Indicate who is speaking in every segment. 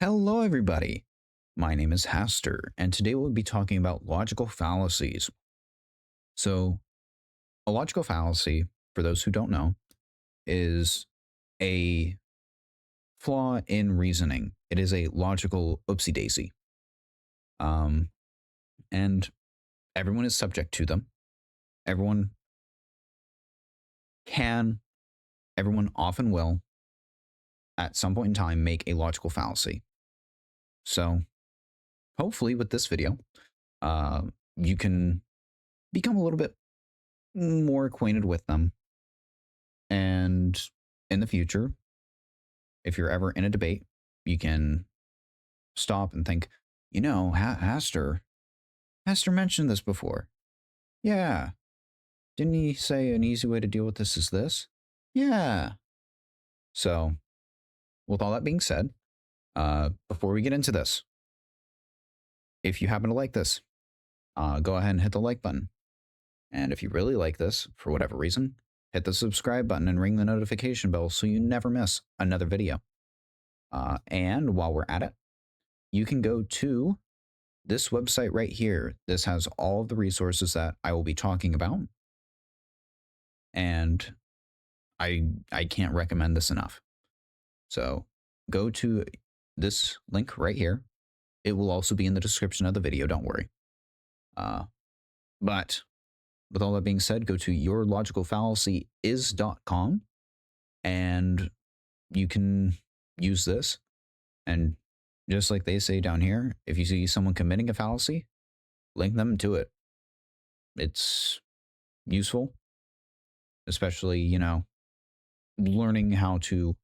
Speaker 1: Hello, everybody. My name is Hastur, and today we'll be talking about logical fallacies. So, a logical fallacy, for those who don't know, is a flaw in reasoning. It is a logical oopsie daisy. Um, and everyone is subject to them. Everyone can, everyone often will, at some point in time, make a logical fallacy. So, hopefully, with this video, you can become a little bit more acquainted with them. And in the future, if you're ever in a debate, you can stop and think, Hastur mentioned this before. Yeah. Didn't he say an easy way to deal with this is this? Yeah. So, with all that being said, before we get into this, if you happen to like this, go ahead and hit the like button. And if you really like this, for whatever reason, hit the subscribe button and ring the notification bell so you never miss another video. And while we're at it, you can go to this website right here. This has all of the resources that I will be talking about. And I can't recommend this enough. So go to this link right here. It will also be in the description of the video, don't worry. But with all that being said, go to yourlogicalfallacyis.com and you can use this. And just like they say down here, if you see someone committing a fallacy, link them to it. It's useful, especially, learning how to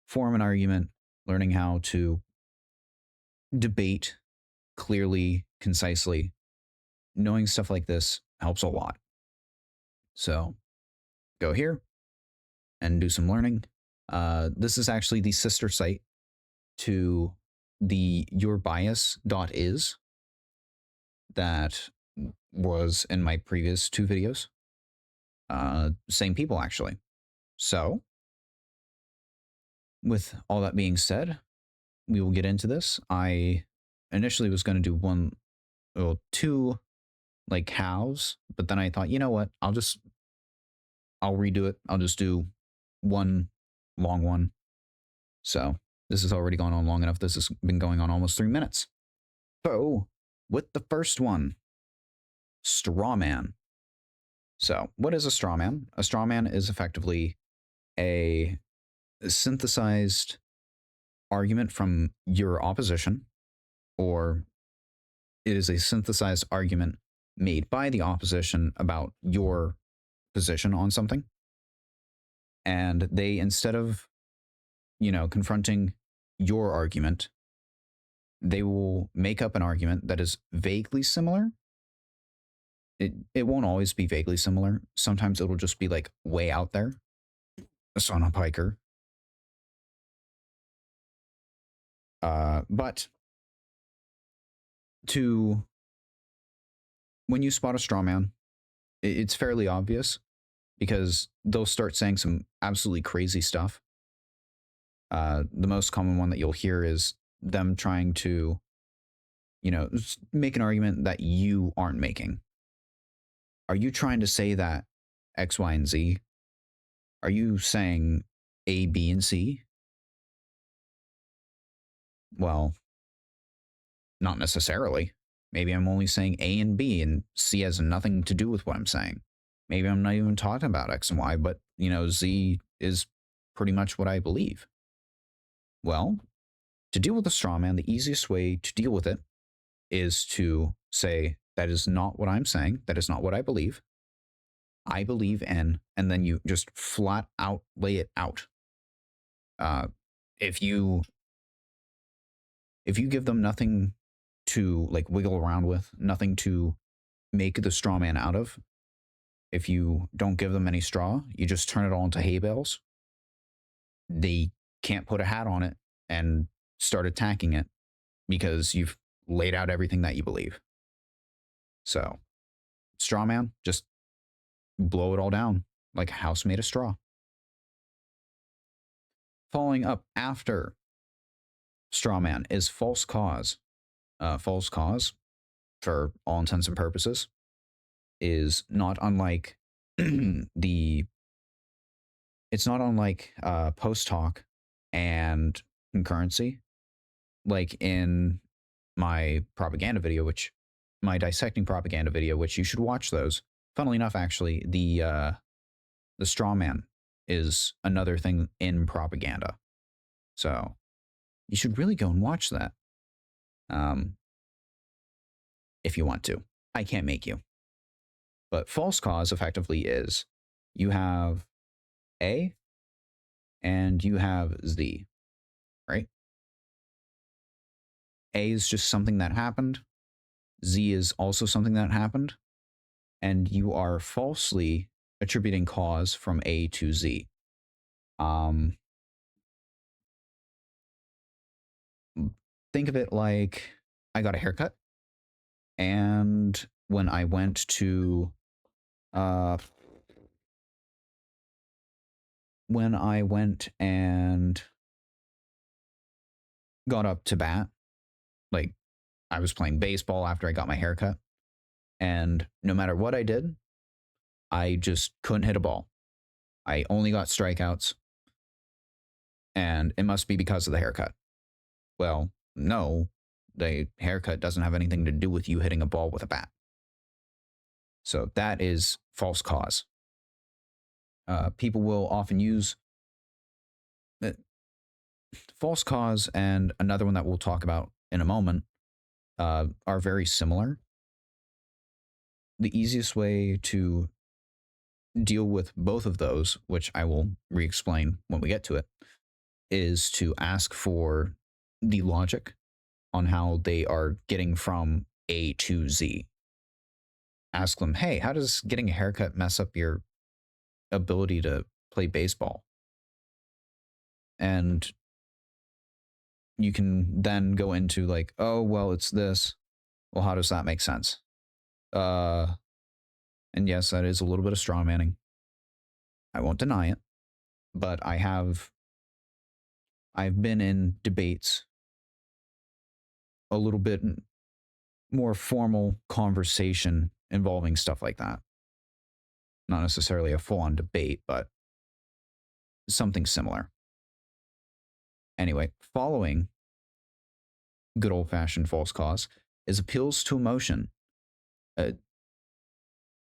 Speaker 1: form an argument, learning how to debate clearly, concisely. Knowing stuff like this helps a lot. So go here and do some learning. This is actually the sister site to the yourbias.is that was in my previous two videos. Same people, actually. So, with all that being said, we will get into this. I initially was going to do two like hows, but then I thought, you know what? I'll redo it. I'll just do one long one. So this has already gone on long enough. This has been going on almost 3 minutes. So with the first one, straw man. So what is a straw man? A straw man is effectively a synthesized argument from your opposition, or it is a synthesized argument made by the opposition about your position on something. And they, instead of, confronting your argument, they will make up an argument that is vaguely similar. It won't always be vaguely similar. Sometimes it'll just be like way out there. A sauna piker. But when you spot a straw man, it's fairly obvious because they'll start saying some absolutely crazy stuff. The most common one that you'll hear is them trying to, make an argument that you aren't making. Are you trying to say that X, Y, and Z? Are you saying A, B, and C? Well, not necessarily. Maybe I'm only saying A and B, and C has nothing to do with what I'm saying. Maybe I'm not even talking about X and Y, but, Z is pretty much what I believe. Well, to deal with a straw man, the easiest way to deal with it is to say, that is not what I'm saying. That is not what I believe. I believe in, and then you just flat out lay it out. If you give them nothing to like wiggle around with, nothing to make the straw man out of, if you don't give them any straw, you just turn it all into hay bales, they can't put a hat on it and start attacking it because you've laid out everything that you believe. So, straw man, just blow it all down like a house made of straw. Following up after straw man is false cause. False cause, for all intents and purposes, is not unlike the. It's not unlike post hoc and concurrency, like in my propaganda video, which my dissecting propaganda video, which you should watch those. Funnily enough, actually, the straw man is another thing in propaganda, so you should really go and watch that. If you want to, I can't make you. But false cause effectively is you have A and you have Z, right? A is just something that happened. Z is also something that happened. And you are falsely attributing cause from A to Z. Think of it like I got a haircut. And when I went to when I went and got up to bat, like I was playing baseball after I got my haircut, and no matter what I did, I just couldn't hit a ball. I only got strikeouts, and it must be because of the haircut. Well, no, the haircut doesn't have anything to do with you hitting a ball with a bat. So that is false cause. People will often use false cause, and another one that we'll talk about in a moment are very similar. The easiest way to deal with both of those, which I will re-explain when we get to it, is to ask for the logic on how they are getting from A to Z. Ask them, hey, how does getting a haircut mess up your ability to play baseball? And you can then go into like, oh, well, it's this. Well, how does that make sense? And yes, that is a little bit of straw manning. I won't deny it, but I've been in debates, a little bit more formal conversation involving stuff like that. Not necessarily a full-on debate, but something similar. Anyway, following good old-fashioned false cause is appeals to emotion.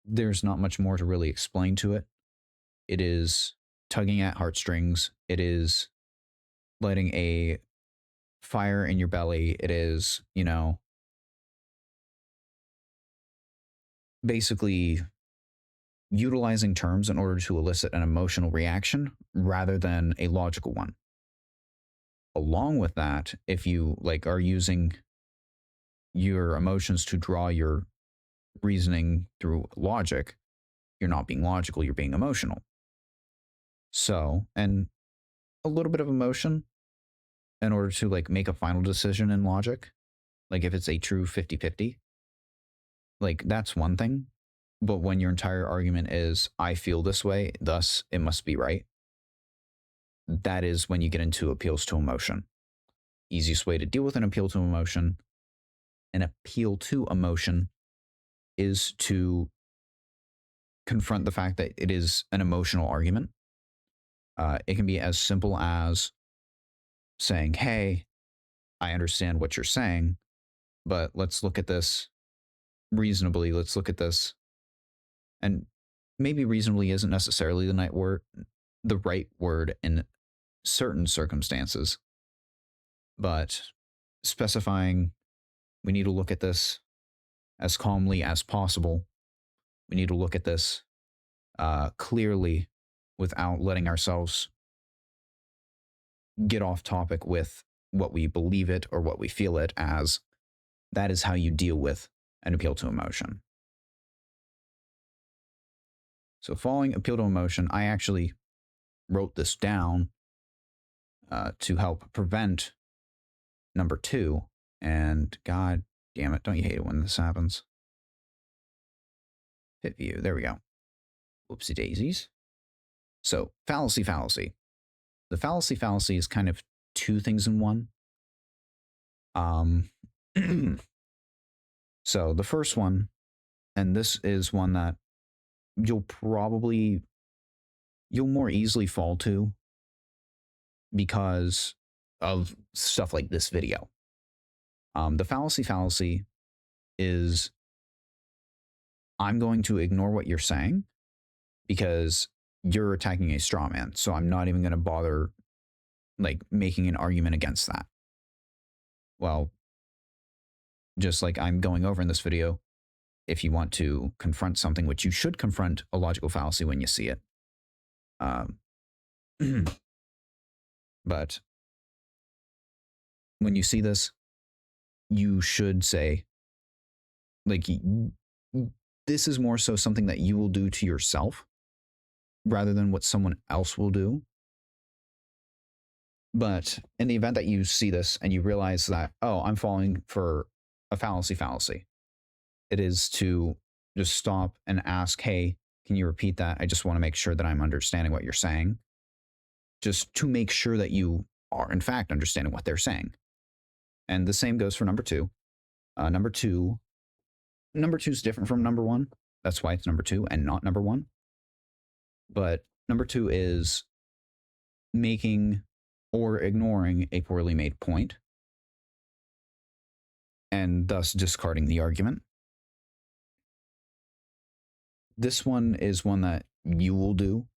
Speaker 1: There's not much more to really explain to it. It is tugging at heartstrings. It is lighting a fire in your belly. It is, basically utilizing terms in order to elicit an emotional reaction rather than a logical one. Along with that, if you are using your emotions to draw your reasoning through logic, you're not being logical, you're being emotional. So, and a little bit of emotion in order to make a final decision in logic, like if it's a true 50-50, that's one thing. But when your entire argument is, I feel this way, thus it must be right, that is when you get into appeals to emotion. Easiest way to deal with an appeal to emotion is to confront the fact that it is an emotional argument. It can be as simple as saying, hey, I understand what you're saying, but let's look at this reasonably. Let's look at this. And maybe reasonably isn't necessarily the right word in certain circumstances, but specifying we need to look at this as calmly as possible. We need to look at this clearly without letting ourselves get off topic with what we believe it or what we feel it as. That is how you deal with an appeal to emotion. So following appeal to emotion, I actually wrote this down to help prevent number 2. And God damn it, don't you hate it when this happens? Hit view, there we go. Whoopsie daisies. So fallacy. The fallacy is kind of two things in one. Um, so the first one, and this is one that you'll more easily fall to because of stuff like this video. The fallacy is I'm going to ignore what you're saying because you're attacking a straw man. So I'm not even going to bother like making an argument against that. Well, just like I'm going over in this video, if you want to confront something, which you should confront a logical fallacy when you see it. But when you see this, you should say, like, this is more so something that you will do to yourself rather than what someone else will do. But in the event that you see this and you realize that, oh, I'm falling for a fallacy, it is to just stop and ask, hey, can you repeat that? I just want to make sure that I'm understanding what you're saying. Just to make sure that you are, in fact, understanding what they're saying. And the same goes for number two. Number two is different from number one. That's why it's number two and not number one. But number two is making or ignoring a poorly made point and thus discarding the argument. This one is one that you will do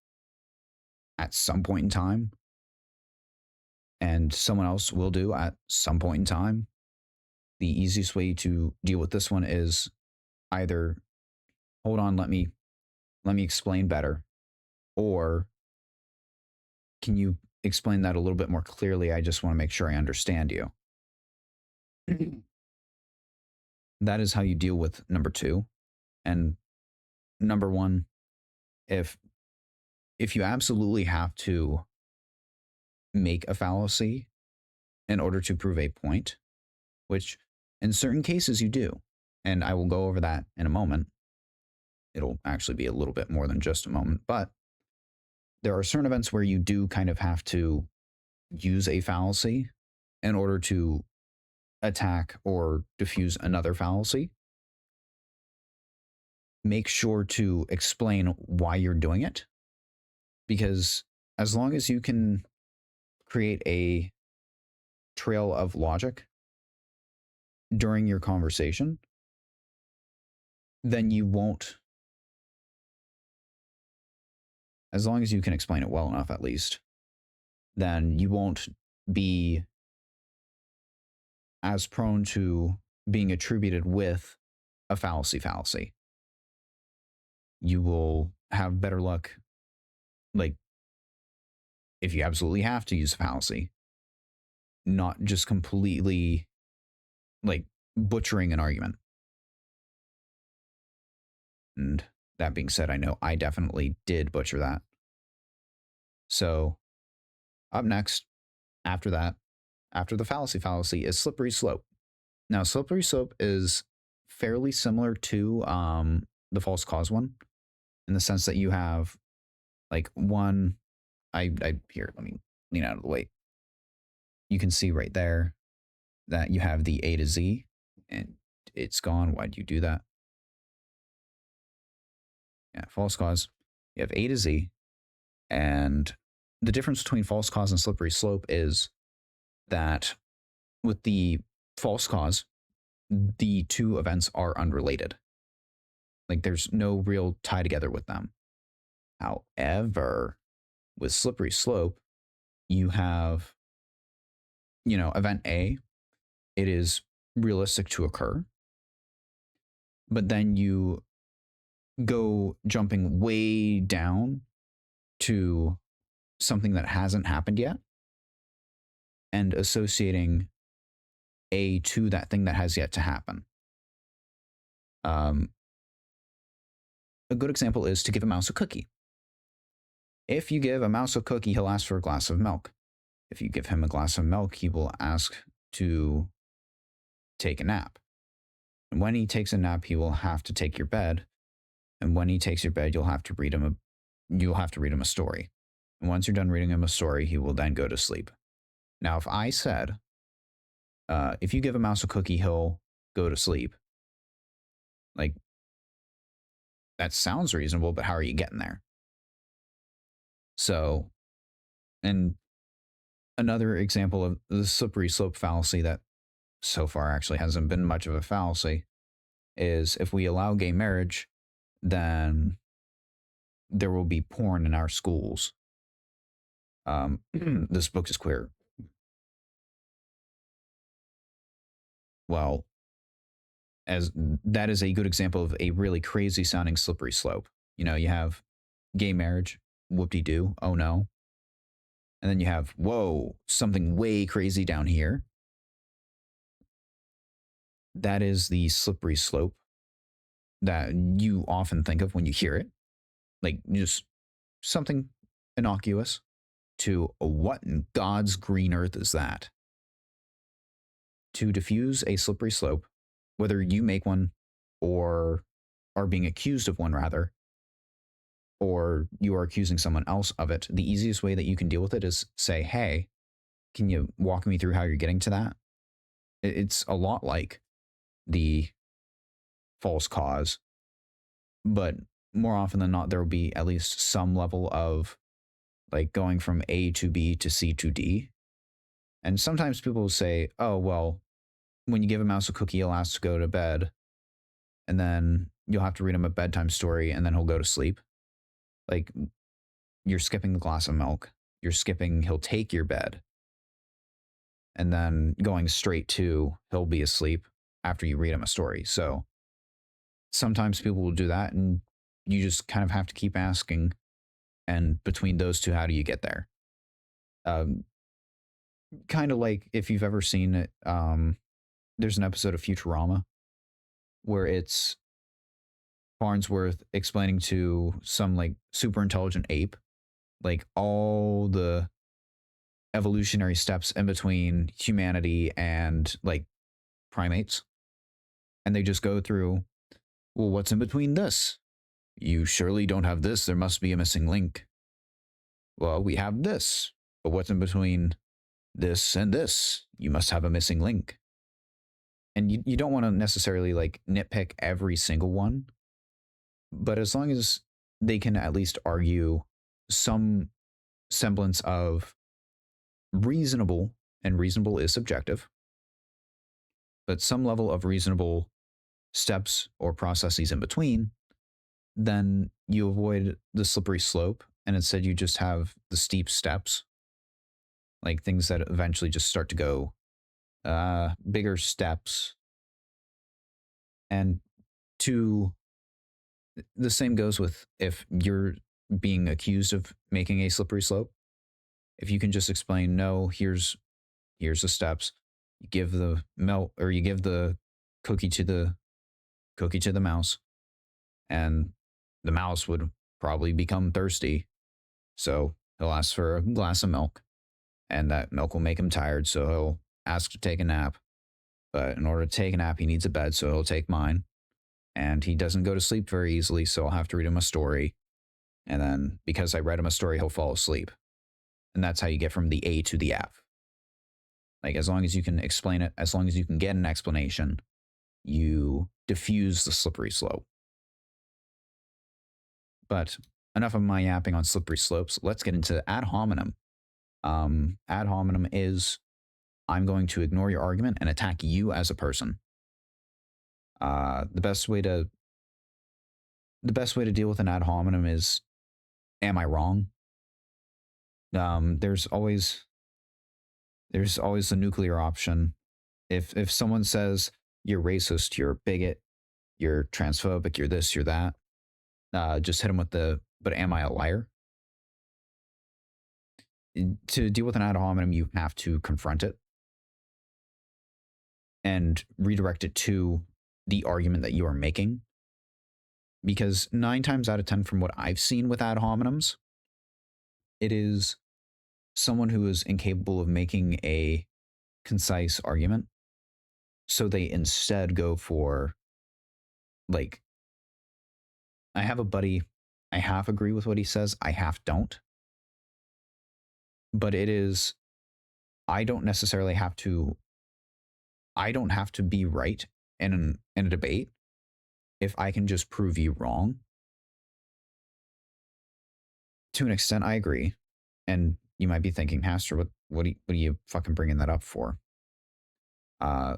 Speaker 1: at some point in time and someone else will do at some point in time. The easiest way to deal with this one is either hold on, let me explain better, or can you explain that a little bit more clearly? I just want to make sure I understand you. That is how you deal with number two. And number one, if you absolutely have to make a fallacy in order to prove a point, which in certain cases you do, and I will go over that in a moment. It'll actually be a little bit more than just a moment, but there are certain events where you do kind of have to use a fallacy in order to attack or diffuse another fallacy. Make sure to explain why you're doing it, because as long as you can create a trail of logic during your conversation, then you won't, as long as you can explain it well enough at least, then you won't be as prone to being attributed with a fallacy. You will have better luck, like, if you absolutely have to use a fallacy, not just completely, like, butchering an argument. And that being said, I know I definitely did butcher that. So, up next, after that, after the fallacy is slippery slope. Now, slippery slope is fairly similar to the false cause one, in the sense that you have like one. Here, let me lean out of the way. You can see right there that you have the A to Z, and it's gone. Why'd you do that? Yeah, false cause. You have A to Z, and the difference between false cause and slippery slope is that with the false cause, the two events are unrelated. Like, there's no real tie together with them. However, with slippery slope, you have, event A, it is realistic to occur, but then you go jumping way down to something that hasn't happened yet and associating A to that thing that has yet to happen. A good example is to give a mouse a cookie. If you give a mouse a cookie, he'll ask for a glass of milk. If you give him a glass of milk, he will ask to take a nap. And when he takes a nap, he will have to take your bed. And when he takes your bed, you'll have to read him a story. And once you're done reading him a story, he will then go to sleep. Now, if I said, If you give a mouse a cookie, he'll go to sleep. Like, that sounds reasonable, but how are you getting there? So, and another example of the slippery slope fallacy that so far actually hasn't been much of a fallacy is if we allow gay marriage, then there will be porn in our schools. This book is queer. Well, as that is a good example of a really crazy sounding slippery slope. You know, you have gay marriage, whoop de doo, oh no. And then you have, whoa, something way crazy down here. That is the slippery slope that you often think of when you hear it. Like just something innocuous to what in God's green earth is that? To diffuse a slippery slope, whether you make one or are being accused of one, rather, or you are accusing someone else of it, the easiest way that you can deal with it is say, hey, can you walk me through how you're getting to that? It's a lot like the false cause, but more often than not, there will be at least some level of like going from A to B to C to D. And sometimes people will say, oh, well, when you give a mouse a cookie, he'll ask to go to bed. And then you'll have to read him a bedtime story and then he'll go to sleep. Like, you're skipping the glass of milk. You're skipping, he'll take your bed. And then going straight to, he'll be asleep after you read him a story. So sometimes people will do that and you just kind of have to keep asking. And between those two, how do you get there? Kind of like if you've ever seen it, there's an episode of Futurama where it's Farnsworth explaining to some like super intelligent ape, like all the evolutionary steps in between humanity and like primates. And they just go through, well, what's in between this? You surely don't have this. There must be a missing link. Well, we have this, but what's in between this and this? You must have a missing link. And you don't want to necessarily like nitpick every single one, but as long as they can at least argue some semblance of reasonable, and reasonable is subjective, but some level of reasonable steps or processes in between, then you avoid the slippery slope and instead you just have the steep steps, like things that eventually just start to go bigger steps. And to the same goes with if you're being accused of making a slippery slope. If you can just explain, no, here's the steps. You give the milk or you give the cookie to the mouse, and the mouse would probably become thirsty. So he'll ask for a glass of milk, and that milk will make him tired. So he'll ask to take a nap. But in order to take a nap, he needs a bed. So he'll take mine. And he doesn't go to sleep very easily. So I'll have to read him a story. And then because I read him a story, he'll fall asleep. And that's how you get from the A to the F. Like, as long as you can explain it, as long as you can get an explanation, you diffuse the slippery slope. But enough of my yapping on slippery slopes. Let's get into ad hominem. Ad hominem is I'm going to ignore your argument and attack you as a person. The best way to deal with an ad hominem is, am I wrong? There's always the nuclear option. If someone says you're racist, you're a bigot, you're transphobic, you're this, you're that, just hit them with the, but am I a liar? To deal with an ad hominem, you have to confront it and redirect it to the argument that you are making. Because 9 times out of 10, from what I've seen with ad hominems, it is someone who is incapable of making a concise argument. So they instead go for, like, I have a buddy, I half agree with what he says, I half don't. But it is, I don't necessarily have to I don't have to be right in a debate if I can just prove you wrong. To an extent, I agree. And you might be thinking, Hastur, what are you fucking bringing that up for? Uh,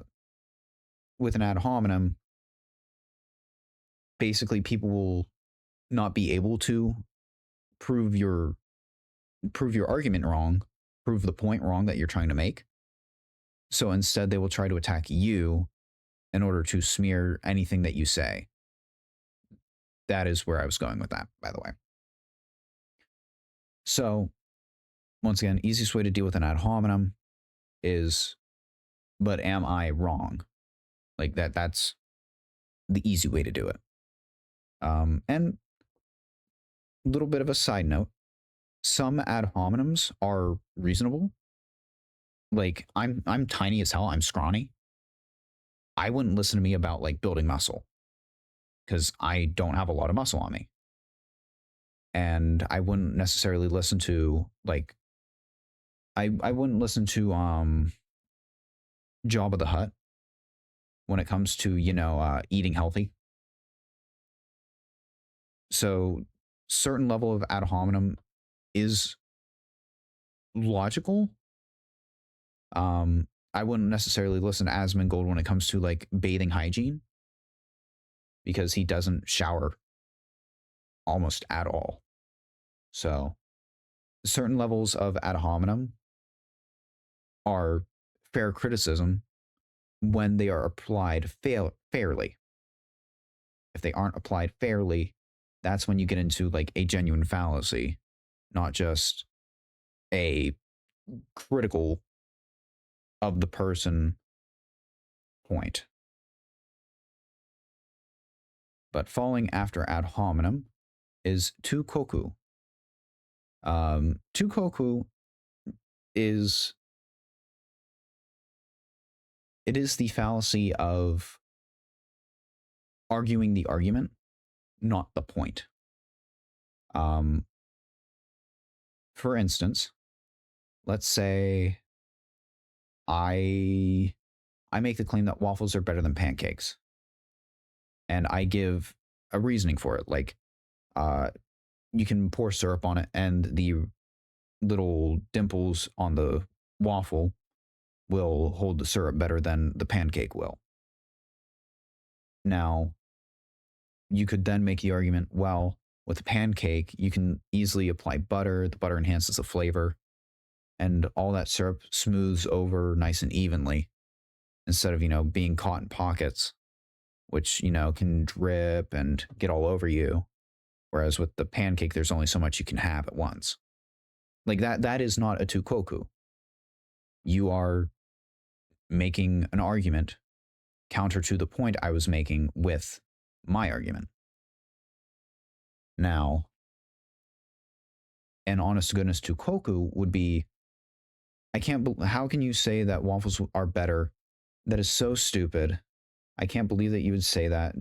Speaker 1: with an ad hominem, basically people will not be able to prove your argument wrong, prove the point wrong that you're trying to make. So instead, they will try to attack you in order to smear anything that you say. That is where I was going with that, by the way. So, once again, easiest way to deal with an ad hominem is, but am I wrong? Like that's the easy way to do it. And a little bit of a side note, some ad hominems are reasonable. Like I'm tiny as hell, I'm scrawny. I wouldn't listen to me about like building muscle because I don't have a lot of muscle on me. And I wouldn't necessarily listen to like I wouldn't listen to Jabba the Hutt when it comes to, eating healthy. So certain level of ad hominem is logical. I wouldn't necessarily listen to Asmongold when it comes to like bathing hygiene because he doesn't shower almost at all. So certain levels of ad hominem are fair criticism when they are applied fairly. If they aren't applied fairly, that's when you get into like a genuine fallacy, not just a critical of the person point. But falling after ad hominem is tukoku. Tukoku is the fallacy of arguing the argument, not the point. For instance, let's say I make the claim that waffles are better than pancakes, and I give a reasoning for it, like you can pour syrup on it, and the little dimples on the waffle will hold the syrup better than the pancake will. Now, you could then make the argument, well, with a pancake, you can easily apply butter. The butter enhances the flavor, and all that syrup smooths over nice and evenly instead of, being caught in pockets, which, can drip and get all over you. Whereas with the pancake, there's only so much you can have at once. Like that is not a tukoku. You are making an argument counter to the point I was making with my argument. Now, an honest to goodness tukoku would be, how can you say that waffles are better? That is so stupid. I can't believe that you would say that.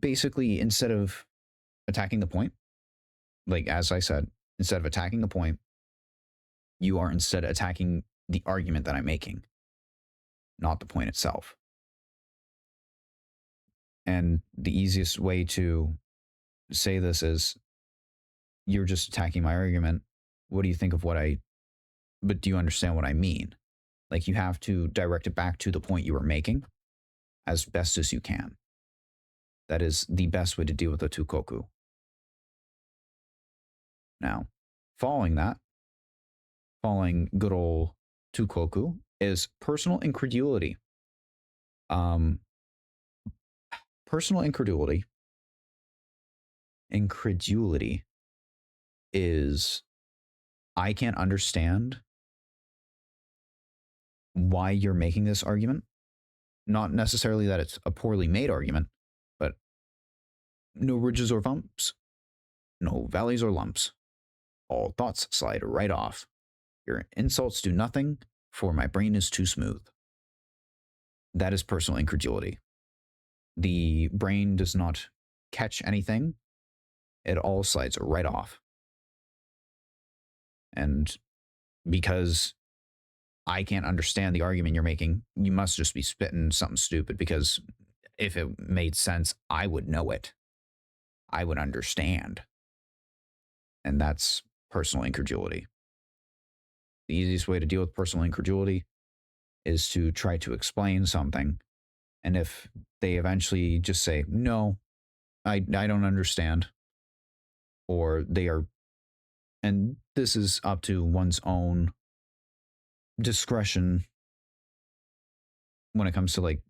Speaker 1: Basically, instead of attacking the point, like as I said, instead of attacking the point, you are instead attacking the argument that I'm making, not the point itself. And the easiest way to say this is, you're just attacking my argument. What do you think of but do you understand what I mean? Like, you have to direct it back to the point you were making as best as you can. That is the best way to deal with a tukoku. Now, following good old tukoku is personal incredulity. Personal incredulity is, I can't understand why you're making this argument. Not necessarily that it's a poorly made argument, but no ridges or bumps, no valleys or lumps. All thoughts slide right off. Your insults do nothing, for my brain is too smooth. That is personal incredulity. The brain does not catch anything. It all slides right off. And because I can't understand the argument you're making. You must just be spitting something stupid, because if it made sense, I would know it. I would understand. And that's personal incredulity. The easiest way to deal with personal incredulity is to try to explain something. And if they eventually just say, no, I don't understand, or they are, and this is up to one's own discretion when it comes to like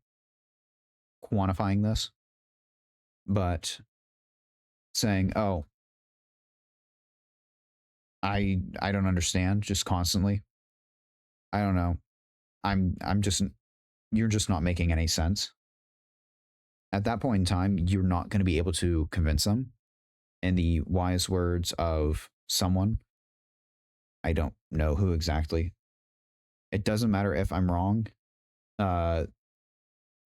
Speaker 1: quantifying this, but saying, oh, I don't understand, just constantly, I don't know, I'm just, you're just not making any sense. At that point in time, you're not going to be able to convince them. In the wise words of someone, I don't know who exactly, it doesn't matter if I'm wrong, uh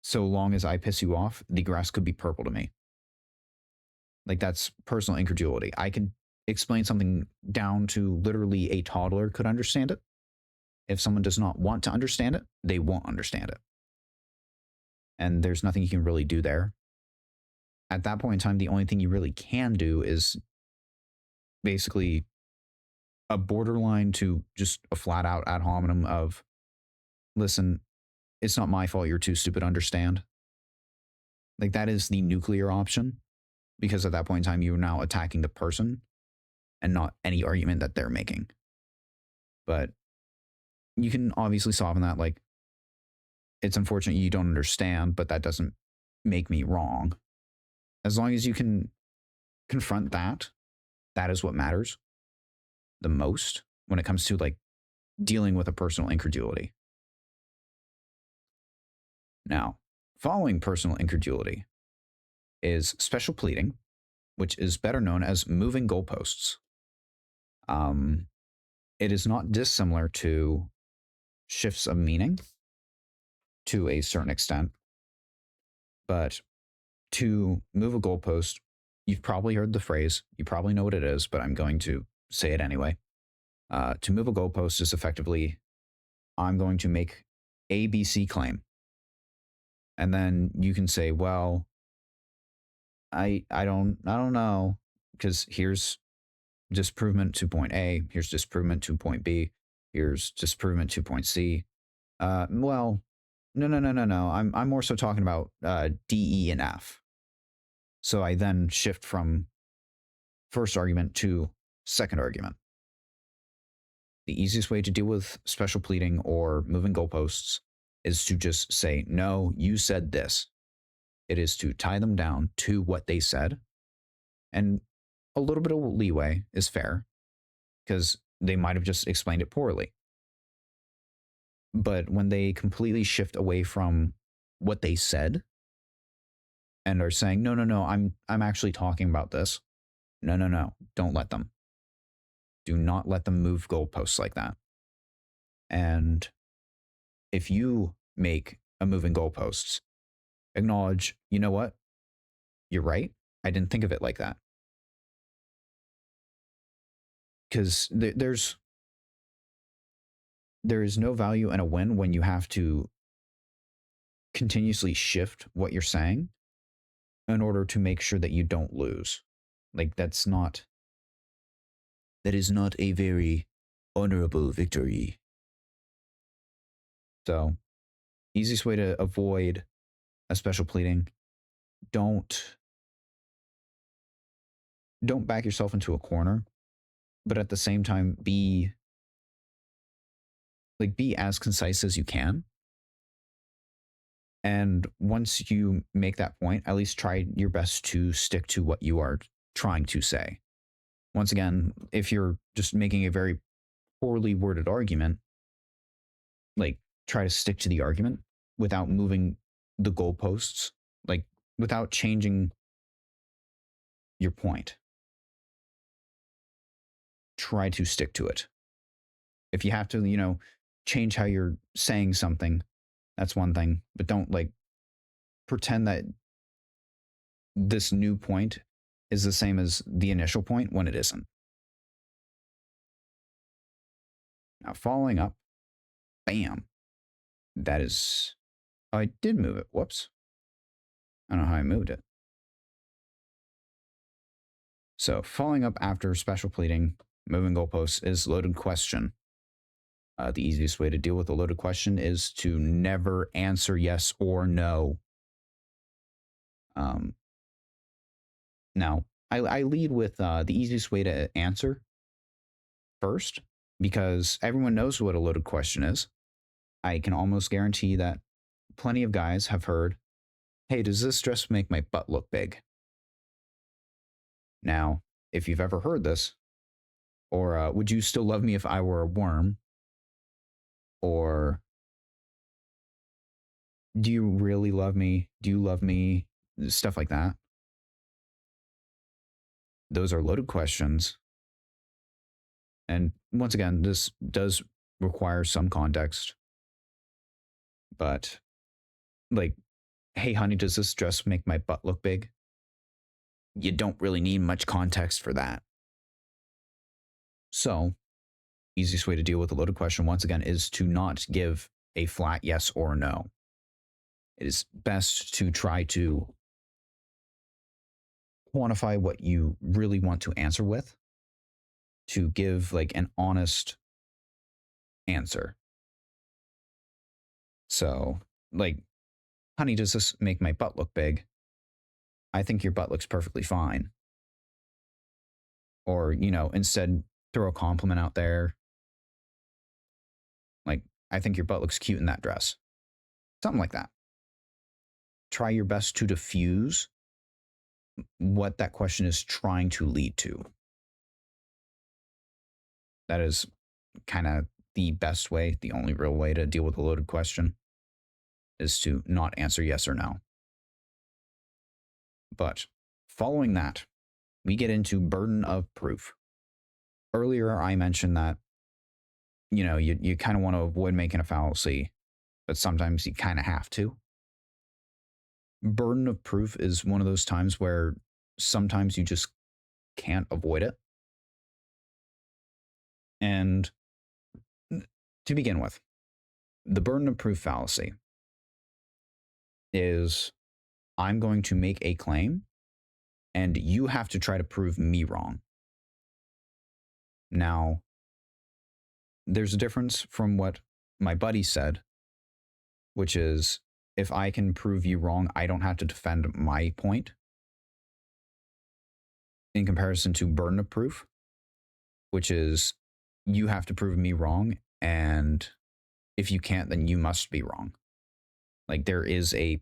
Speaker 1: so long as I piss you off, the grass could be purple to me. Like, that's personal incredulity. I could explain something down to literally a toddler could understand it. If someone does not want to understand it, they won't understand it. And there's nothing you can really do there. At that point in time, the only thing you really can do is basically a borderline to just a flat out ad hominem of, listen, it's not my fault you're too stupid to understand. Like, that is the nuclear option, because at that point in time, you're now attacking the person and not any argument that they're making. But you can obviously soften that, like, it's unfortunate you don't understand, but that doesn't make me wrong. As long as you can confront that, that is what matters the most when it comes to like dealing with a personal incredulity. Now, following personal incredulity is special pleading, which is better known as moving goalposts. It is not dissimilar to shifts of meaning to a certain extent, but to move a goalpost, you've probably heard the phrase, you probably know what it is, but I'm going to say it anyway. To move a goalpost is effectively, I'm going to make ABC claim. And then you can say, well, I don't know, because here's disprovement to point A, here's disprovement to point B, here's disprovement to point C. Well, no. I'm more so talking about D, E, and F. So I then shift from first argument to second argument. The easiest way to deal with special pleading or moving goalposts is to just say, no, you said this. It is to tie them down to what they said. And a little bit of leeway is fair, because they might have just explained it poorly. But when they completely shift away from what they said and are saying, no, I'm actually talking about this. No, don't let them. Do not let them move goalposts like that. And if you make a moving goalposts, acknowledge, you know what? You're right. I didn't think of it like that. Because there is no value in a win when you have to continuously shift what you're saying in order to make sure that you don't lose. Like, that is not a very honorable victory. So, easiest way to avoid a special pleading, don't back yourself into a corner, but at the same time be as concise as you can. And once you make that point, at least try your best to stick to what you are trying to say. Once again, if you're just making a very poorly worded argument, like, try to stick to the argument without moving the goalposts, like without changing your point. Try to stick to it. If you have to, change how you're saying something, that's one thing, but don't like pretend that this new point is the same as the initial point when it isn't. Now, following up Bam. That is... Oh, I did move it. Whoops. I don't know how I moved it. So following up after special pleading, moving goalposts is loaded question. The easiest way to deal with a loaded question is to never answer yes or no. Now, I lead with the easiest way to answer first, because everyone knows what a loaded question is. I can almost guarantee that plenty of guys have heard, hey, does this dress make my butt look big? Now, if you've ever heard this, or would you still love me if I were a worm? Or do you really love me? Do you love me? Stuff like that. Those are loaded questions. And once again, this does require some context. But, like, hey, honey, does this dress make my butt look big? You don't really need much context for that. So, easiest way to deal with a loaded question, once again, is to not give a flat yes or no. It is best to try to quantify what you really want to answer with, to give like an honest answer. So, like, honey, does this make my butt look big? I think your butt looks perfectly fine. Or, instead throw a compliment out there. Like, I think your butt looks cute in that dress. Something like that. Try your best to diffuse what that question is trying to lead to. That is kind of the best way, the only real way to deal with a loaded question, is to not answer yes or no. But following that, we get into burden of proof. Earlier, I mentioned that, you kind of want to avoid making a fallacy, but sometimes you kind of have to. Burden of proof is one of those times where sometimes you just can't avoid it. And to begin with, the burden of proof fallacy is I'm going to make a claim and you have to try to prove me wrong. Now, there's a difference from what my buddy said, which is if I can prove you wrong, I don't have to defend my point, in comparison to burden of proof, which is you have to prove me wrong, and if you can't, then you must be wrong. Like, there is a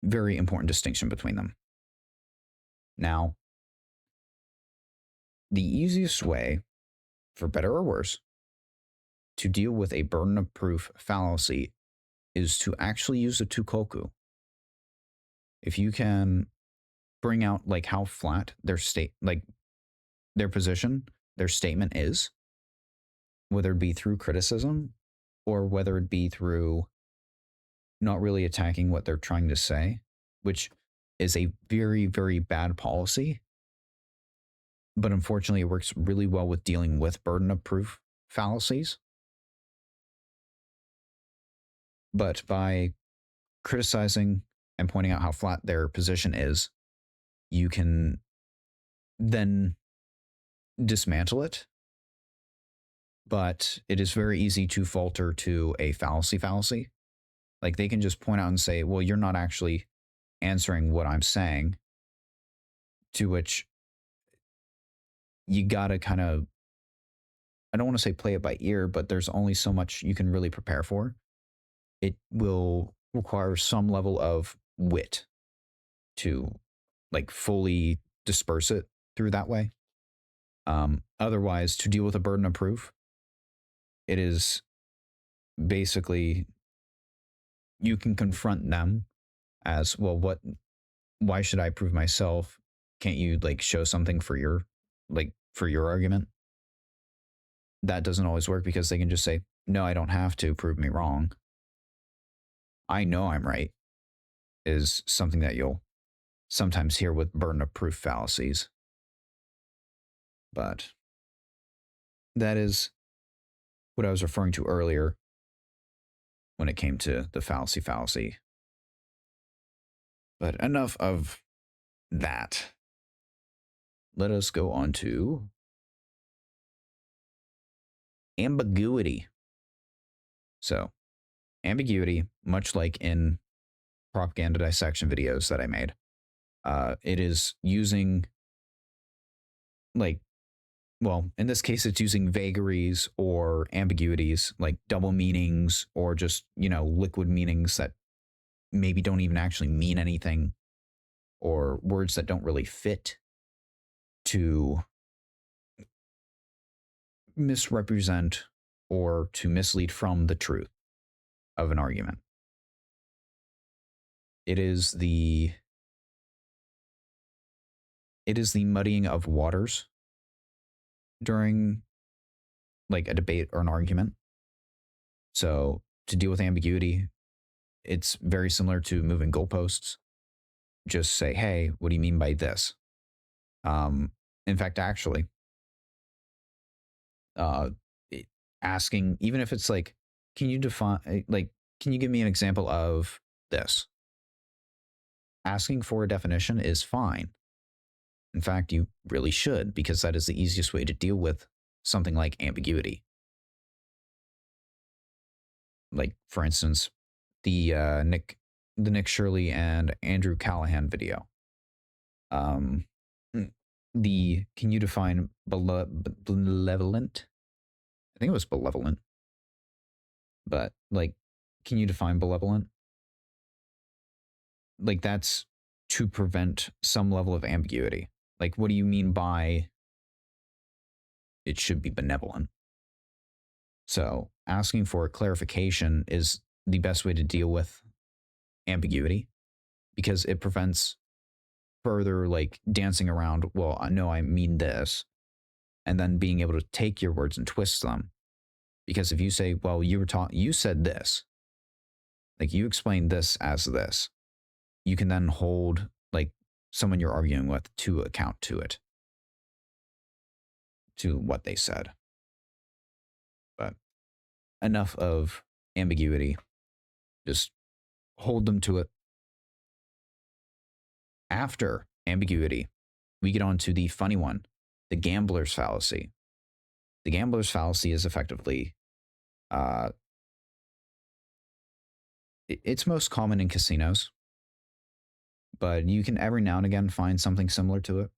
Speaker 1: very important distinction between them. Now, the easiest way, for better or worse, to deal with a burden of proof fallacy is to actually use a tukoku. If you can bring out like how flat their position, their statement is, whether it be through criticism or whether it be through not really attacking what they're trying to say, which is a very, very bad policy. But unfortunately, it works really well with dealing with burden of proof fallacies. But by criticizing and pointing out how flat their position is, you can then dismantle it. But it is very easy to falter to a fallacy. Like, they can just point out and say, well, you're not actually answering what I'm saying. To which you gotta kind of, I don't want to say play it by ear, but there's only so much you can really prepare for. It will require some level of wit to like fully disperse it through that way. Otherwise, to deal with a burden of proof, it is basically, you can confront them as, well, why should I prove myself? Can't you like show something for your argument? That doesn't always work, because they can just say, no, I don't have to prove me wrong. I know I'm right, is something that you'll sometimes hear with burden of proof fallacies. But that is what I was referring to earlier when it came to the fallacy. But enough of that. Let us go on to ambiguity. So, ambiguity, much like in propaganda dissection videos that I made, it is using, like, well, in this case, it's using vagaries or ambiguities, like double meanings or just, liquid meanings that maybe don't even actually mean anything, or words that don't really fit, to misrepresent or to mislead from the truth of an argument. It is the muddying of waters during, like, a debate or an argument. So to deal with ambiguity, it's very similar to moving goalposts. Just say, hey, what do you mean by this? In fact, actually, asking, even if it's like, can you define, like, can you give me an example of this? Asking for a definition is fine. In fact, you really should, because that is the easiest way to deal with something like ambiguity. Like, for instance, the Nick Shirley and Andrew Callahan video. Can you define benevolent? I think it was malevolent. But, like, can you define malevolent? Like, that's to prevent some level of ambiguity. Like, what do you mean by it should be benevolent? So asking for a clarification is the best way to deal with ambiguity, because it prevents further, like, dancing around, well, no, I mean this, and then being able to take your words and twist them. Because if you say, well, you said this, like, you explained this as this, you can then hold, like, someone you're arguing with to account to it, to what they said. But enough of ambiguity. Just hold them to it. After ambiguity, we get on to the funny one, the gambler's fallacy. The gambler's fallacy is effectively, it's most common in casinos, but you can every now and again find something similar to it.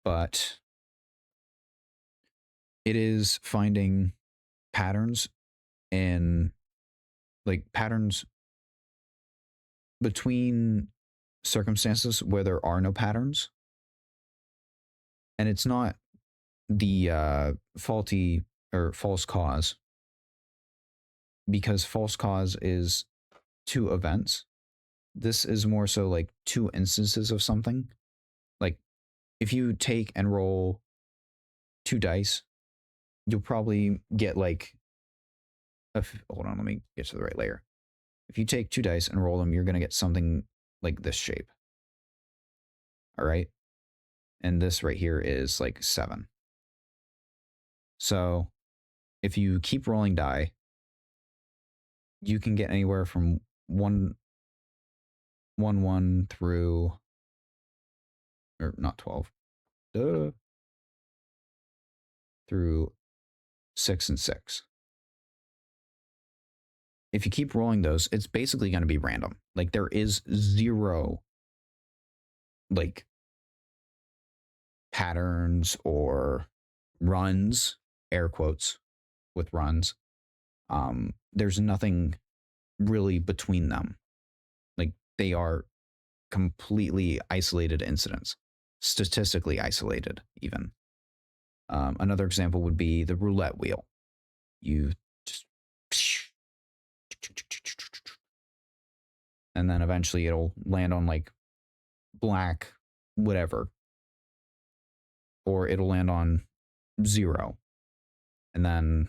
Speaker 1: But it is finding patterns in, like, patterns between circumstances where there are no patterns. And it's not the faulty or false cause, because false cause is two events. This is more so like two instances of something. Like, if you take and roll 2 dice, you'll probably get, like, hold on, let me get to the right layer. If you take 2 dice and roll them, you're going to get something like this shape. All right. And this right here is like 7. So if you keep rolling die, you can get anywhere from 1 through, or not 12, through 6 and 6. If you keep rolling those, it's basically going to be random. Like, there is zero, like, patterns or runs, air quotes with runs. There's nothing really between them. Like, they are completely isolated incidents, statistically isolated even. Another example would be the roulette wheel. You just, and then eventually it'll land on, like, black, whatever, or it'll land on 0, and then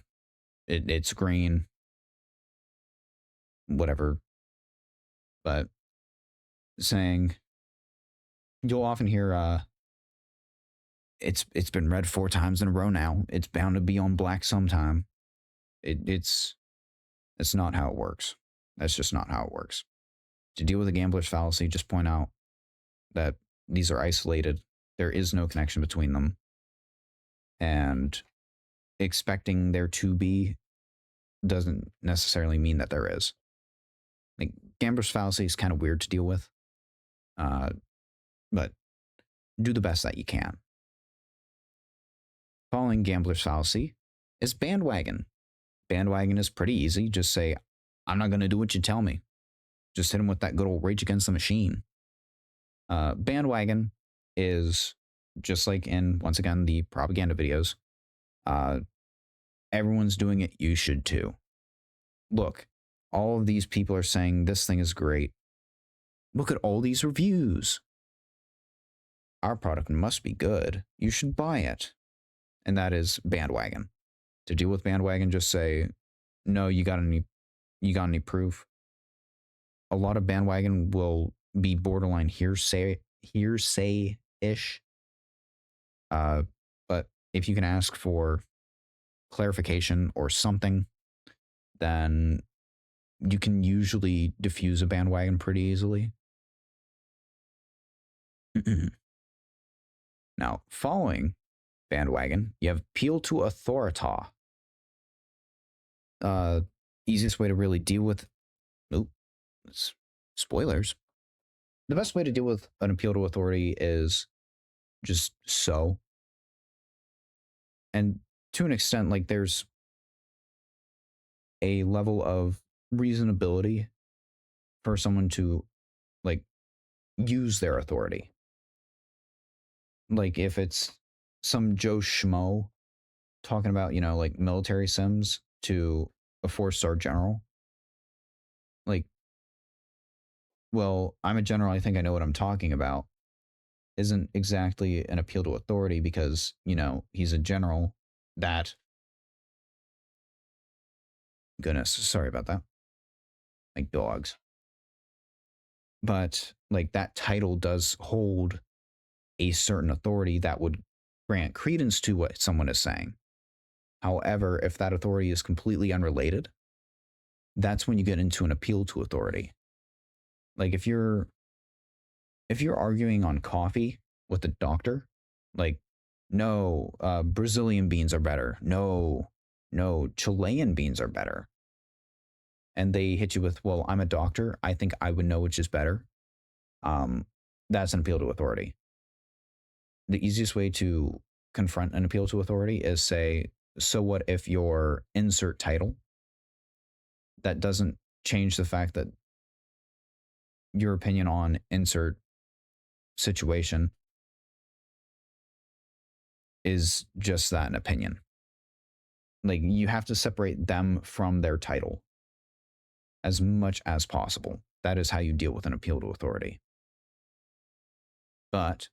Speaker 1: it's green, whatever. But saying, you'll often hear, it's been red 4 times in a row now. It's bound to be on black sometime. It's It's not how it works. That's just not how it works. To deal with a gambler's fallacy, just point out that these are isolated. There is no connection between them. And expecting there to be doesn't necessarily mean that there is. Like, gambler's fallacy is kind of weird to deal with. But do the best that you can. Following gambler's fallacy is bandwagon. Bandwagon is pretty easy. Just say, I'm not going to do what you tell me. Just hit him with that good old Rage Against the Machine. Bandwagon is just like in, once again, the propaganda videos. Everyone's doing it. You should too. Look, all of these people are saying this thing is great. Look at all these reviews. Our product must be good. You should buy it. And that is bandwagon. To deal with bandwagon, just say, no, you got any proof? A lot of bandwagon will be borderline hearsay-ish. But if you can ask for clarification or something, then you can usually diffuse a bandwagon pretty easily. Now, following bandwagon, you have appeal to authority. Easiest way to really deal with spoilers. The best way to deal with an appeal to authority is just so. And to an extent, like, there's a level of reasonability for someone to, like, use their authority. Like, if it's some Joe Schmo talking about, like, military sims to a 4-star general, like, well, I'm a general, I think I know what I'm talking about, isn't exactly an appeal to authority because, he's a general that... Goodness, sorry about that. Like dogs. But, like, that title does hold a certain authority that would grant credence to what someone is saying. However, if that authority is completely unrelated, that's when you get into an appeal to authority. Like, if you're arguing on coffee with a doctor, like, no, Brazilian beans are better. No, Chilean beans are better. And they hit you with, well, I'm a doctor. I think I would know which is better. That's an appeal to authority. The easiest way to confront an appeal to authority is say, so what if your insert title? That doesn't change the fact that your opinion on insert situation is just that, an opinion. Like, you have to separate them from their title as much as possible. That is how you deal with an appeal to authority. But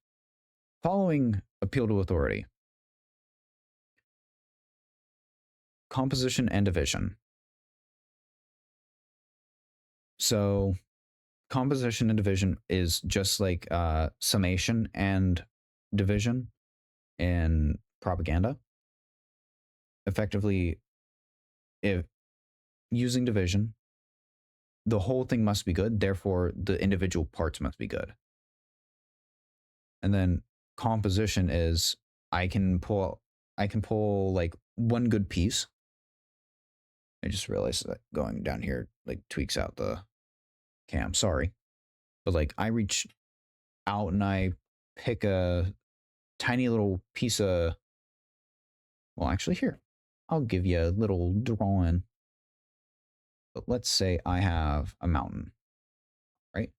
Speaker 1: following appeal to authority, composition and division. So composition and division is just like summation and division in propaganda. Effectively, if using division, the whole thing must be good, therefore the individual parts must be good. And then composition is I can pull like one good piece. I just realized that going down here like tweaks out the cam, sorry. But like, I reach out and I pick a tiny little piece of, well, actually here, I'll give you a little drawing. But let's say I have a mountain, right?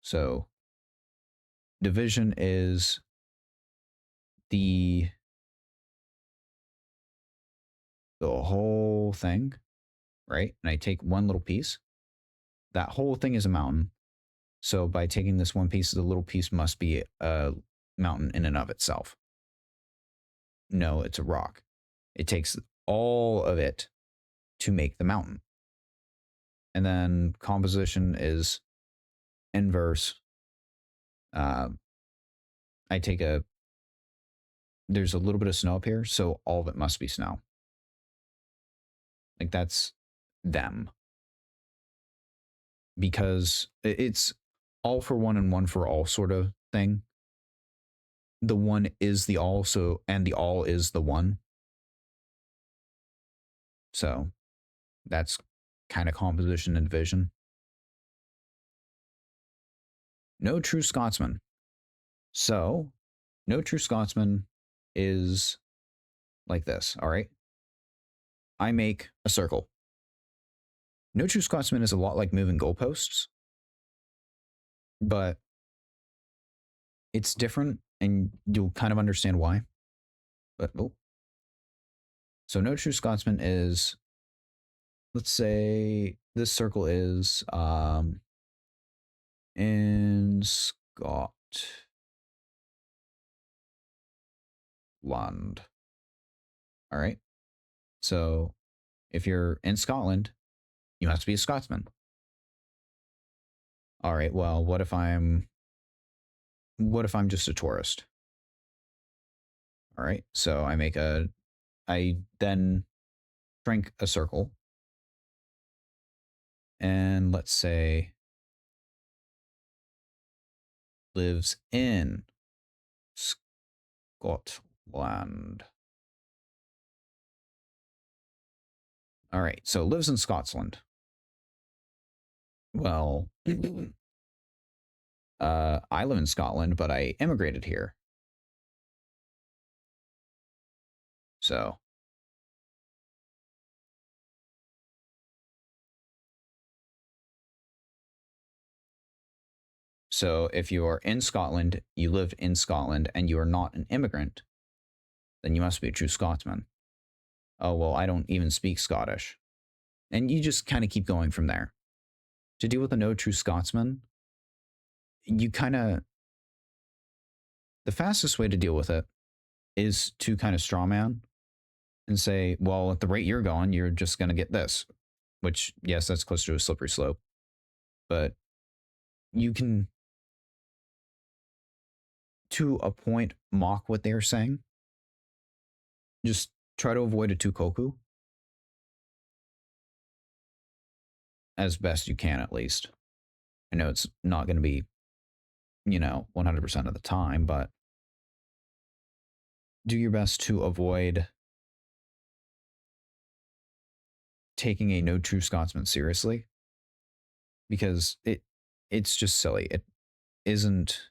Speaker 1: So division is the whole thing, right? And I take one little piece. That whole thing is a mountain. So by taking this one piece, the little piece must be a mountain in and of itself. No, it's a rock. It takes all of it to make the mountain. And then composition is inverse. There's a little bit of snow up here, so all of it must be snow. Like that's them. Because it's all for one and one for all sort of thing. The one is the all, so and the all is the one. So that's kind of composition and division. No true Scotsman. So no true Scotsman is like this, all right? I make a circle. No true Scotsman is a lot like moving goalposts, but it's different and you'll kind of understand why. But so no true Scotsman is, let's say this circle is in Scotland. All right. So if you're in Scotland, you have to be a Scotsman. All right. Well, what if I'm just a tourist? All right. So I then shrink a circle, and let's say lives in Scotland. All right. So lives in Scotland. Well, I live in Scotland, but I immigrated here. So if you are in Scotland, you live in Scotland, and you are not an immigrant, then you must be a true Scotsman. Oh, well, I don't even speak Scottish. And you just kind of keep going from there. To deal with a no true Scotsman, you kind of, the fastest way to deal with it is to kind of strawman and say, well, at the rate you're going, you're just going to get this, which, yes, that's close to a slippery slope. But you can, to a point, mock what they're saying. Just try to avoid a tukoku as best you can, at least. I know it's not going to be, 100% of the time, but do your best to avoid taking a no true Scotsman seriously, because it's just silly. It isn't.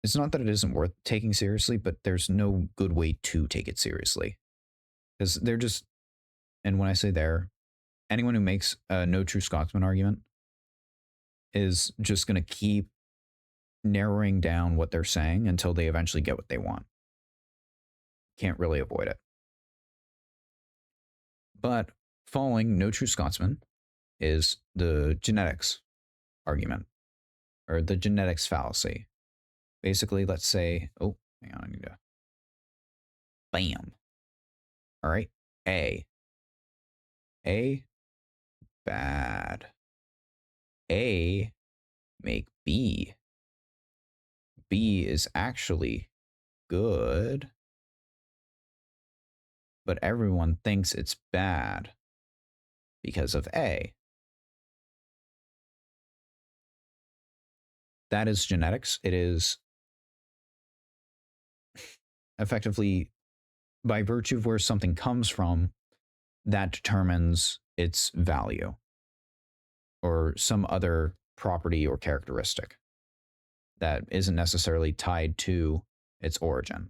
Speaker 1: It's not that it isn't worth taking seriously, but there's no good way to take it seriously, because they're just. And when I say anyone who makes a no true Scotsman argument is just going to keep narrowing down what they're saying until they eventually get what they want. Can't really avoid it. But following no true Scotsman is the genetics argument, or the genetics fallacy. Basically, let's say, oh, hang on, I need to, bam. All right, A, bad. A, make B. B is actually good, but everyone thinks it's bad because of A. That is genetics. It is effectively, by virtue of where something comes from, that determines its value or some other property or characteristic that isn't necessarily tied to its origin.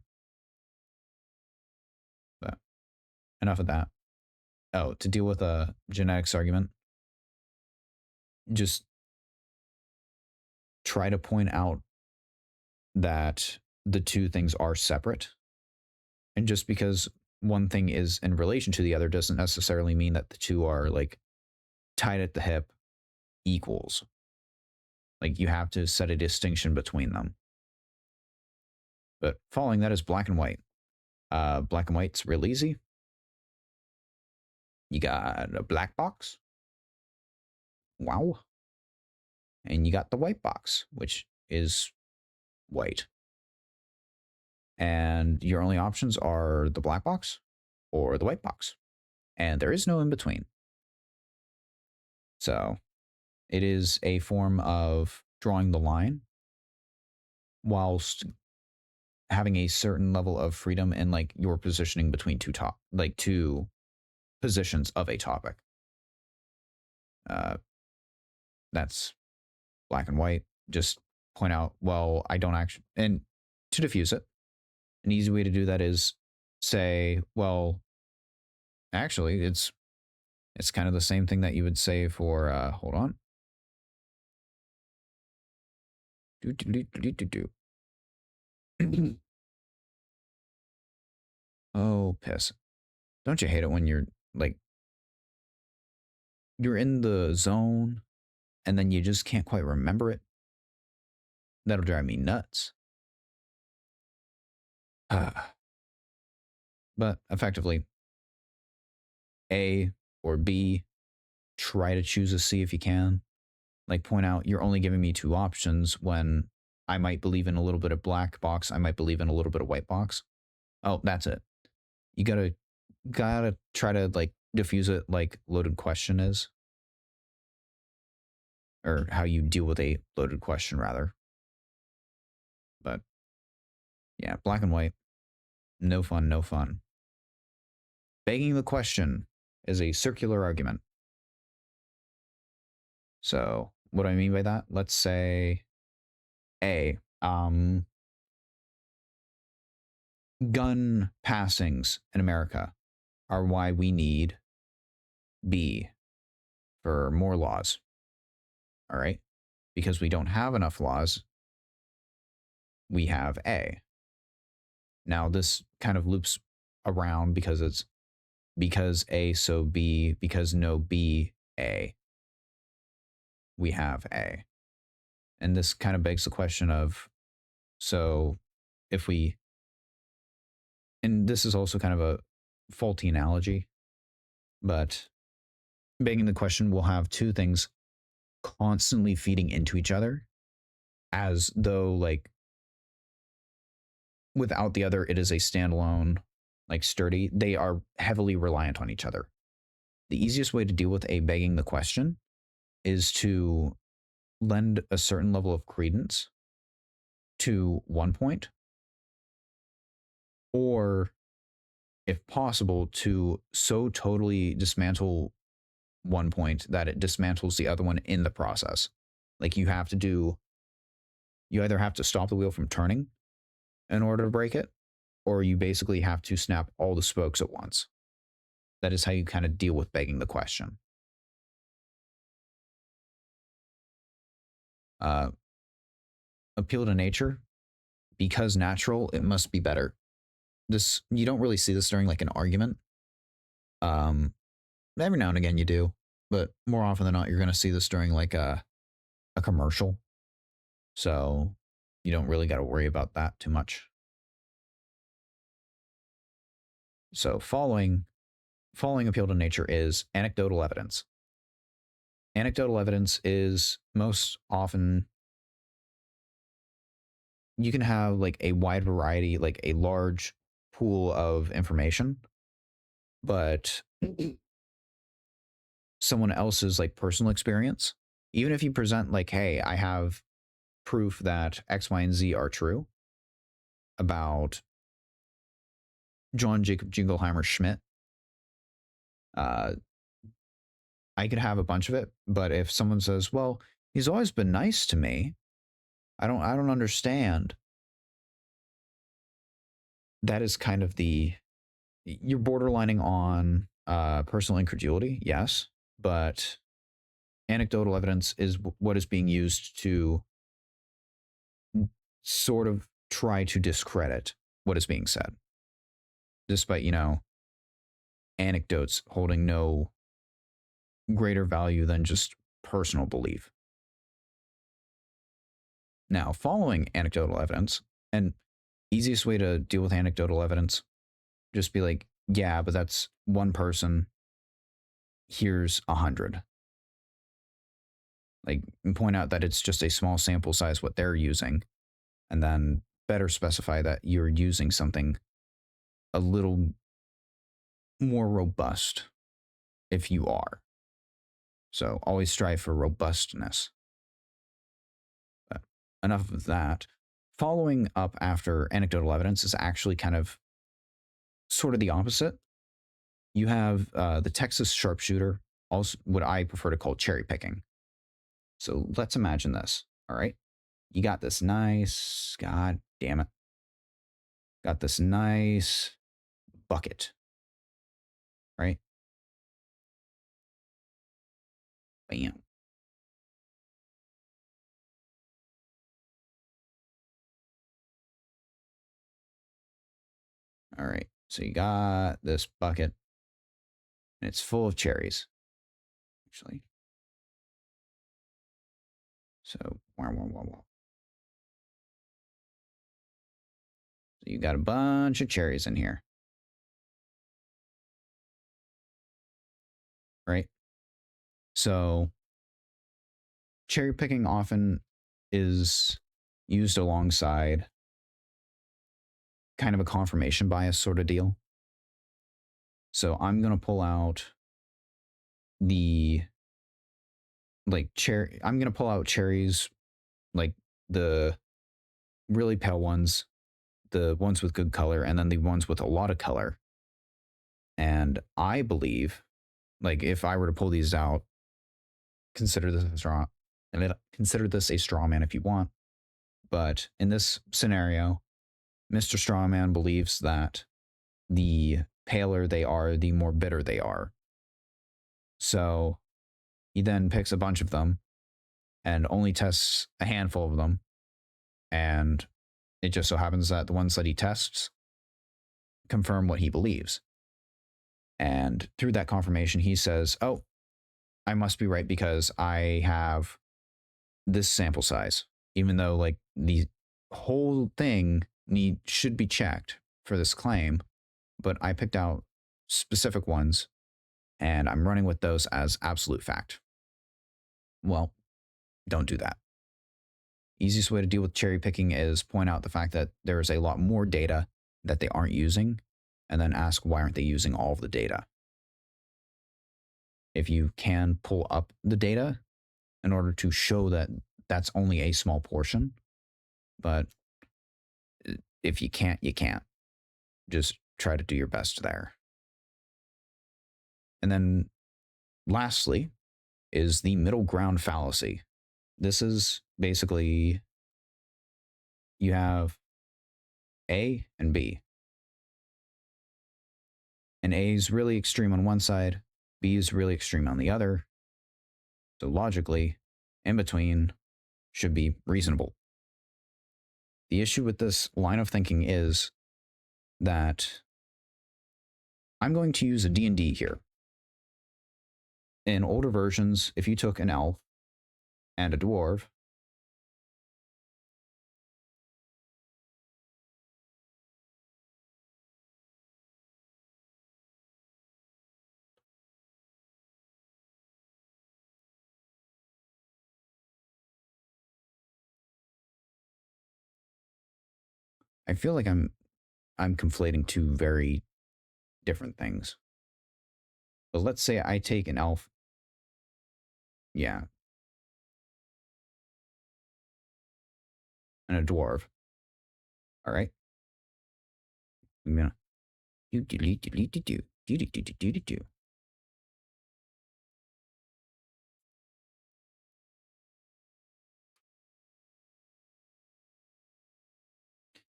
Speaker 1: But enough of that. Oh, to deal with a genetics argument, just try to point out that the two things are separate. And just because one thing is in relation to the other doesn't necessarily mean that the two are like tied at the hip equals. Like you have to set a distinction between them. But following that is black and white. Black and white's real easy. You got a black box. Wow. And you got the white box, which is white. And your only options are the black box or the white box. And there is no in between. So it is a form of drawing the line whilst having a certain level of freedom in like your positioning between two positions of a topic. That's black and white. Just point out, well, I don't actually, and to diffuse it, an easy way to do that is say, well, actually, it's kind of the same thing that you would say for, hold on. Oh, piss. Don't you hate it when you're like, you're in the zone and then you just can't quite remember it? That'll drive me nuts. But effectively, A or B, try to choose a C if you can. Like, point out you're only giving me two options when I might believe in a little bit of black box, I might believe in a little bit of white box. Oh, that's it. You gotta try to like diffuse it like loaded question is. Or how you deal with a loaded question rather. But yeah, black and white. No fun, no fun. Begging the question is a circular argument. So what do I mean by that? Let's say A, gun passings in America are why we need B for more laws. All right. Because we don't have enough laws, we have A. Now this kind of loops around because it's because A, so B, because no B, A. We have A. And this kind of begs the question of, so if we, and this is also kind of a faulty analogy, but begging the question, we'll have two things constantly feeding into each other as though like without the other, it is a standalone, like sturdy. They are heavily reliant on each other. The easiest way to deal with a begging the question is to lend a certain level of credence to one point, or if possible, to so totally dismantle one point that it dismantles the other one in the process. Like you either have to stop the wheel from turning in order to break it, or you basically have to snap all the spokes at once. That is how you kind of deal with begging the question. Appeal to nature, because natural, it must be better. This, you don't really see this during like an argument. Every now and again you do, but more often than not, you're going to see this during like a commercial. So you don't really got to worry about that too much. So following appeal to nature is anecdotal evidence. Anecdotal evidence is most often, you can have like a wide variety, like a large pool of information, but someone else's like personal experience, even if you present like, hey, I have proof that X, Y, and Z are true about John Jacob Jingleheimer Schmidt, I could have a bunch of it, but if someone says, well, he's always been nice to me, I don't understand. That is kind of you're borderlining on personal incredulity, yes, but anecdotal evidence is what is being used to sort of try to discredit what is being said, despite, anecdotes holding no greater value than just personal belief. Now, following anecdotal evidence, and easiest way to deal with anecdotal evidence, just be like, yeah, but that's one person. Here's 100. Like, point out that it's just a small sample size what they're using, and then better specify that you're using something a little more robust if you are. So always strive for robustness. But enough of that. Following up after anecdotal evidence is actually kind of sort of the opposite. You have the Texas sharpshooter, also what I prefer to call cherry picking. So let's imagine this. All right. You got this nice, god damn it. Got this nice bucket. Right? Bam. All right. So you got this bucket and it's full of cherries. Actually. So, so you got a bunch of cherries in here. Right? So cherry picking often is used alongside kind of a confirmation bias sort of deal. So I'm going to pull out the I'm going to pull out cherries, like the really pale ones, the ones with good color, and then the ones with a lot of color. And I believe, like, if I were to pull these out, consider this a straw man if you want. But in this scenario, Mr. Strawman believes that the paler they are, the more bitter they are. So he then picks a bunch of them and only tests a handful of them. And it just so happens that the ones that he tests confirm what he believes. And through that confirmation, he says, oh, I must be right because I have this sample size, even though like the whole thing should be checked for this claim, but I picked out specific ones and I'm running with those as absolute fact. Well, don't do that. Easiest way to deal with cherry picking is point out the fact that there is a lot more data that they aren't using, and then ask why aren't they using all of the data. If you can pull up the data in order to show that that's only a small portion, but if you can't, you can't. Just try to do your best there. And then lastly is the middle ground fallacy. This is basically you have A and B. And A is really extreme on one side, B is really extreme on the other. So logically, in between should be reasonable. The issue with this line of thinking is that I'm going to use a D&D here. In older versions, if you took an elf and a dwarf, I feel like I'm conflating two very different things. But let's say I take an elf. Yeah. And a dwarf. All right. I'm gonna do.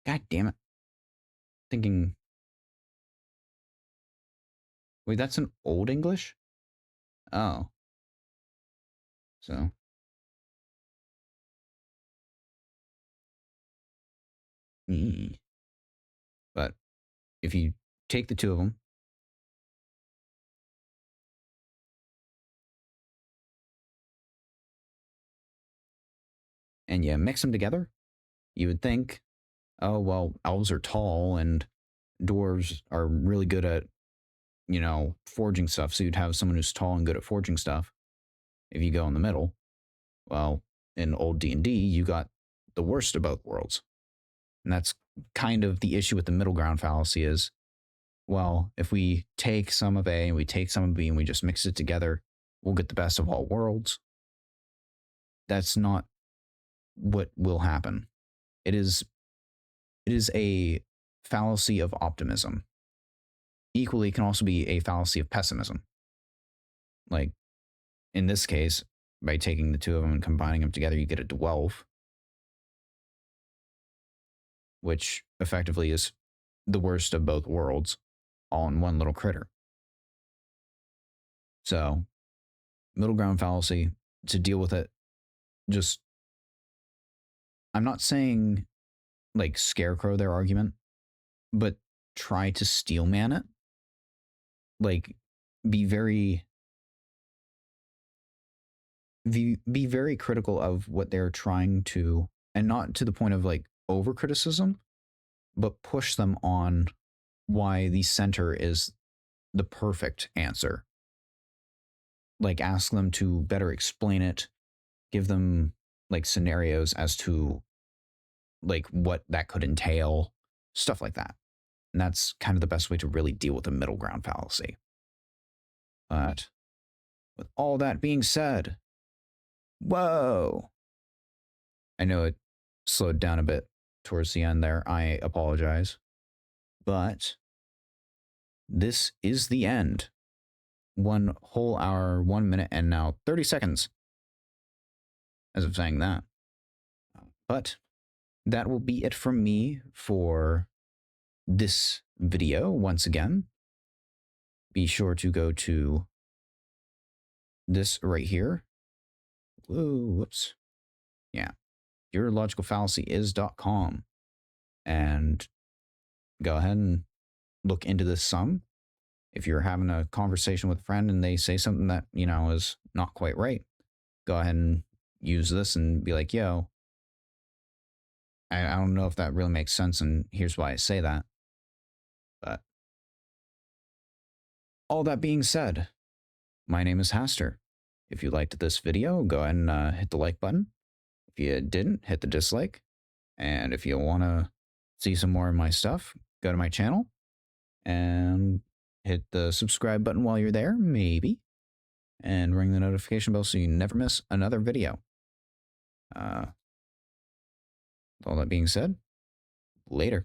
Speaker 1: God damn it. Thinking. Wait, that's an old English? Oh. So. But if you take the two of them, and you mix them together, you would think, oh, well, elves are tall and dwarves are really good at, forging stuff. So you'd have someone who's tall and good at forging stuff. If you go in the middle, well, in old D&D, you got the worst of both worlds. And that's kind of the issue with the middle ground fallacy is well, if we take some of A and we take some of B and we just mix it together, we'll get the best of all worlds. That's not what will happen. It is a fallacy of optimism. Equally, it can also be a fallacy of pessimism. Like in this case, by taking the two of them and combining them together, you get a 12, which effectively is the worst of both worlds, all in one little critter. So, middle ground fallacy, to deal with it, just, I'm not saying like scarecrow their argument, but try to steelman it. Like, be very critical of what they're trying to, and not to the point of like over criticism, but push them on why the center is the perfect answer. Like, ask them to better explain it, give them like scenarios as to like what that could entail, stuff like that. And that's kind of the best way to really deal with a middle ground fallacy. But with all that being said, whoa, I know it slowed down a bit towards the end there. I apologize. But this is the end. 1 whole hour, 1 minute, and now 30 seconds as of saying that. But that will be it from me for this video. Once again, be sure to go to this right here. Whoops. Yeah. yourlogicalfallacyis.com and go ahead and look into this some. If you're having a conversation with a friend and they say something that, you know, is not quite right, go ahead and use this and be like, yo, I don't know if that really makes sense, and here's why I say that. But all that being said, my name is Hastur. If you liked this video, go ahead and hit the like button. If you didn't, hit the dislike. And if you want to see some more of my stuff, go to my channel and hit the subscribe button while you're there, maybe. And ring the notification bell so you never miss another video. With all that being said, later.